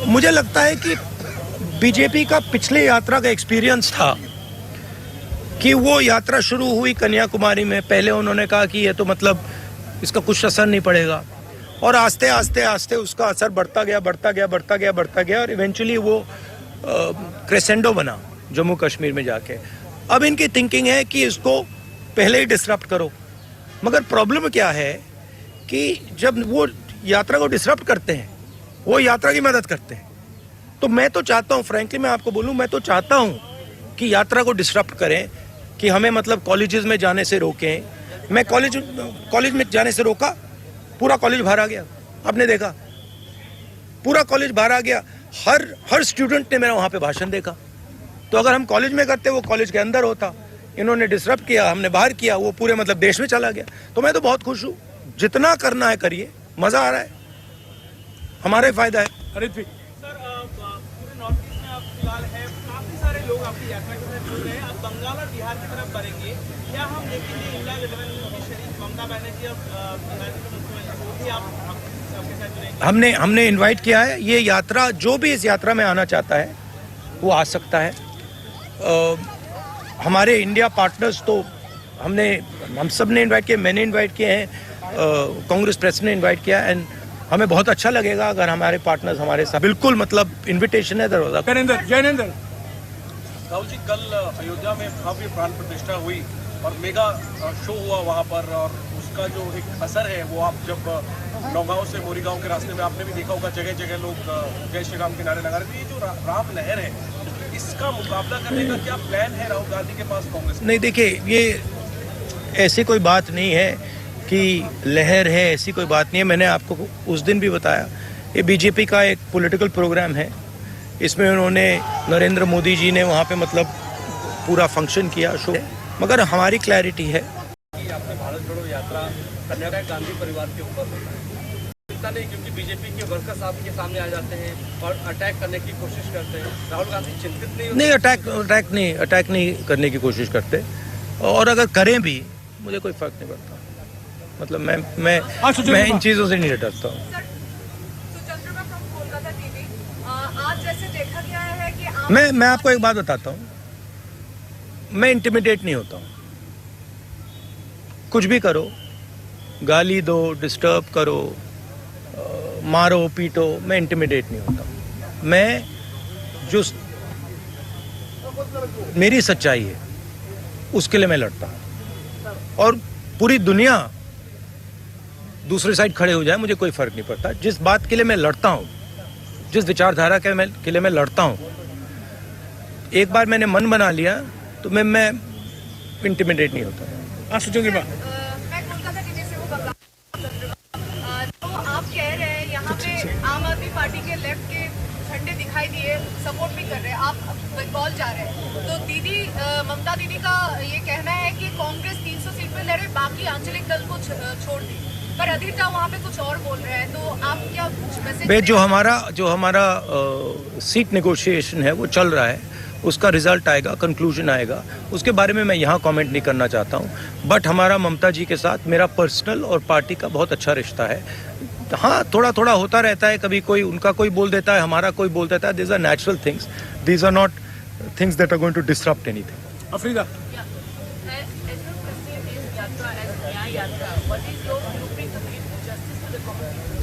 मुझे लगता है कि बीजेपी का पिछले यात्रा का एक्सपीरियंस था कि वो यात्रा शुरू हुई कन्याकुमारी में। पहले उन्होंने कहा कि ये तो मतलब इसका कुछ असर नहीं पड़ेगा, और आस्ते आस्ते आस्ते उसका असर बढ़ता गया और इवेंचुअली वो क्रेसेंडो बना जम्मू कश्मीर में जाके। अब इनकी थिंकिंग है कि इसको पहले ही डिसरप्ट करो, मगर प्रॉब्लम क्या है कि जब वो यात्रा को डिसरप्ट करते हैं, वो यात्रा की मदद करते हैं। तो मैं तो चाहता हूँ, फ्रैंकली मैं आपको बोलूँ, मैं तो चाहता हूँ कि यात्रा को डिसरप्ट करें, कि हमें मतलब कॉलेजेस में जाने से रोकें। मैं कॉलेज में जाने से रोका, पूरा कॉलेज बाहर आ गया। आपने देखा पूरा कॉलेज बाहर आ गया, हर स्टूडेंट ने मेरा वहाँ पे भाषण देखा। तो अगर हम कॉलेज में करते, वो कॉलेज के अंदर होता। इन्होंने डिसरप्ट किया, हमने बाहर किया, वो पूरे मतलब देश में चला गया। तो मैं तो बहुत खुश हूँ, जितना करना है करिए, मजा आ रहा है, हमारा फायदा है। हरित भी सर, पूरे नॉर्थ ईस्ट में आप फिलहाल है, काफी सारे लोग आपकी यात्रा के साथ जुड़ रहे हैं। अब बंगाल और बिहार की तरफ बढ़ेंगे, क्या हम देखेंगे इंडिया गठबंधन की शरीफ ममता बनर्जी और बिहार के मुख्यमंत्री को भी आप सबके साथ जुड़ेंगे? हमने इन्वाइट किया है। ये यात्रा, जो भी इस यात्रा में आना चाहता है वो आ सकता है। हमारे इंडिया पार्टनर्स तो हम सब ने इन्वाइट किए, मैंने इन्वाइट किए हैं, कांग्रेस प्रेसिडेंट ने इन्वाइट किया। एंड हमें बहुत अच्छा लगेगा अगर हमारे पार्टनर्स हमारे साथ, बिल्कुल मतलब इन्विटेशन है दरवाजा। जैनेंद्र राहुल जी, कल अयोध्या में भव्य प्राण प्रतिष्ठा हुई और मेगा शो हुआ वहाँ पर, और उसका जो एक असर है वो आप जब नौगांव से मोरीगांव के रास्ते में आपने भी देखा होगा, जगह जगह लोग जय श्री राम के नारे लगा रहे थे। ये जो राम लहर है, इसका मुकाबला करने का क्या प्लान है राहुल गांधी के पास, कांग्रेस? नहीं, देखिए, ये ऐसी कोई बात नहीं है कि लहर है, ऐसी कोई बात नहीं है। मैंने आपको उस दिन भी बताया, ये बीजेपी का एक पॉलिटिकल प्रोग्राम है। इसमें उन्होंने, नरेंद्र मोदी जी ने वहाँ पे मतलब पूरा फंक्शन किया, शो। मगर हमारी क्लैरिटी है, आपने भारत जोड़ो यात्रा कन्या गांधी परिवार के ऊपर चिंता नहीं, क्योंकि बीजेपी के वर्कर्स आपके सामने आ जाते हैं और अटैक करने की कोशिश करते हैं। राहुल गांधी चिंतित नहीं? अटैक नहीं करने की कोशिश करते, और अगर करें भी मुझे कोई फर्क नहीं पड़ता। मतलब मैं इन चीजों से नहीं डरता हूँ। मैं आपको एक बात बताता हूँ, मैं इंटिमिडेट नहीं होता हूँ। कुछ भी करो, गाली दो, डिस्टर्ब करो, मारो पीटो, मैं इंटिमिडेट नहीं होता। मैं जो मेरी सच्चाई है उसके लिए मैं लड़ता हूँ, और पूरी दुनिया दूसरी साइड खड़े हो जाए, मुझे कोई फर्क नहीं पड़ता। जिस बात के लिए मैं लड़ता हूँ, जिस विचारधारा के लिए मैं लड़ता हूँ, एक बार मैंने मन बना लिया तो मैं इंटिमिडेट नहीं होता। सोचोगे मैं कोलकाता टीवी से हूँ। तो आप कह रहे हैं यहाँ पे आम आदमी पार्टी के लेफ्ट के झंडे दिखाई दिए, सपोर्ट भी कर रहे हैं, आप बंगाल जा रहे हैं। तो दीदी, ममता दीदी का ये कहना है कि कांग्रेस 300 सीट पे लड़े, बाकी आंचलिक दल को छोड़ दी, पर अधिरता वहाँ पे कुछ और बोल रहे हैं। तो आप क्या मैसेज? जो हमारा सीट नेगोशिएशन है वो चल रहा है, उसका रिजल्ट आएगा, कंक्लूजन आएगा, उसके बारे में मैं यहाँ कमेंट नहीं करना चाहता हूँ। बट हमारा ममता जी के साथ मेरा पर्सनल और पार्टी का बहुत अच्छा रिश्ता है। हाँ, थोड़ा थोड़ा होता रहता है, कभी कोई उनका कोई बोल देता है, हमारा कोई बोल देता है। These are natural things, these are not things that are going to disrupt anything. Afrida,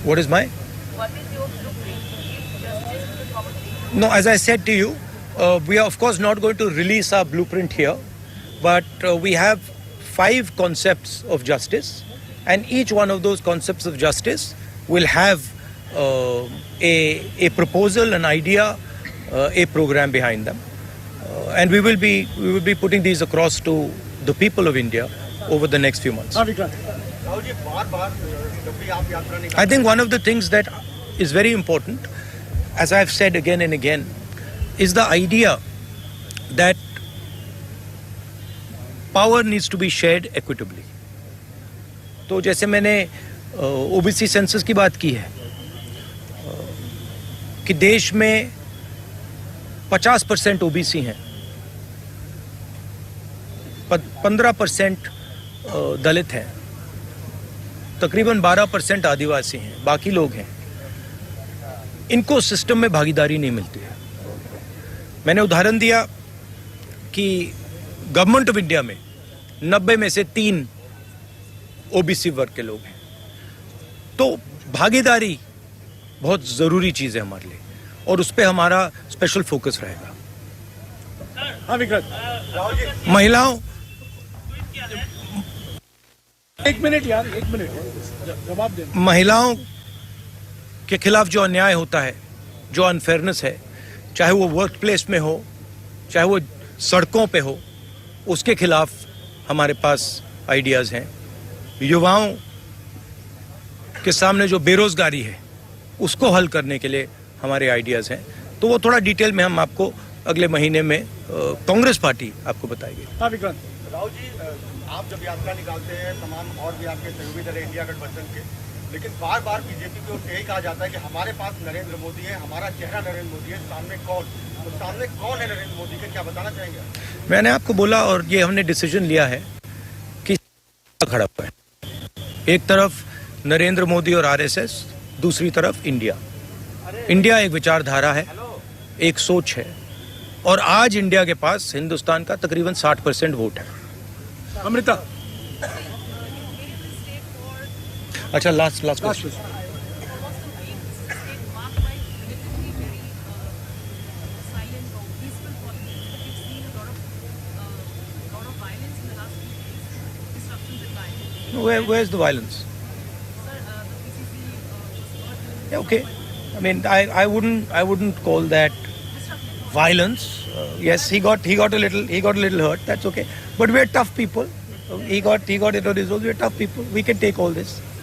What is my? No, as I said to you, we are of course not going to release our blueprint here, but we have 5 concepts of justice, and each one of those concepts of justice will have a proposal, an idea, a program behind them, and we will be putting these across to the people of India over the next few months. I think one of the things that is very important, as I have said again and again, is the idea that power needs to be shared equitably. तो जैसे मैंने OBC census की बात की है कि देश में 50% ओबीसी हैं, 15% दलित हैं, तकरीबन 12% आदिवासी हैं, बाकी लोग हैं। इनको सिस्टम में भागीदारी नहीं मिलती है। मैंने उदाहरण दिया कि गवर्नमेंट ऑफ इंडिया में 90 में से 3 ओबीसी वर्ग के लोग हैं, तो भागीदारी बहुत ज़रूरी चीज़ है हमारे लिए और उस पर हमारा स्पेशल फोकस रहेगा। हाँ विक्रांत, महिलाओं एक मिनट यार, एक मिनट जवाब दे। महिलाओं के खिलाफ जो अन्याय होता है, जो अनफेयरनेस है, चाहे वो वर्क प्लेस में हो, चाहे वो सड़कों पे हो, उसके खिलाफ हमारे पास आइडियाज़ हैं। युवाओं के सामने जो बेरोजगारी है उसको हल करने के लिए हमारे आइडियाज़ हैं। तो वो थोड़ा डिटेल में हम आपको अगले महीने में कांग्रेस पार्टी आपको बताएगी। हाँ विक्रांत, राहुल जी, आप जब यात्रा निकालते हैं तमाम और भी आपके सहयोगी दल इंडिया गठबंधन के, लेकिन बार बार बीजेपी की ओर से यही कहा जाता है कि हमारे पास नरेंद्र मोदी है, हमारा चेहरा नरेंद्र मोदी है, सामने कौन, तो सामने कौन है नरेंद्र मोदी के, क्या बताना चाहेंगे? मैंने आपको बोला और ये हमने डिसीजन लिया है कि खड़ा हुआ है, एक तरफ नरेंद्र मोदी और आरएसएस, दूसरी तरफ इंडिया। इंडिया एक विचारधारा है, एक सोच है और आज इंडिया के पास हिंदुस्तान का तकरीबन 60% वोट है। अमृता, अच्छा, last question. Where's the violence? Yeah, okay. I mean, I wouldn't call that violence. Yes, he got a little hurt. That's okay. But we're tough people. He got it on his own. We're tough people. We can take all this.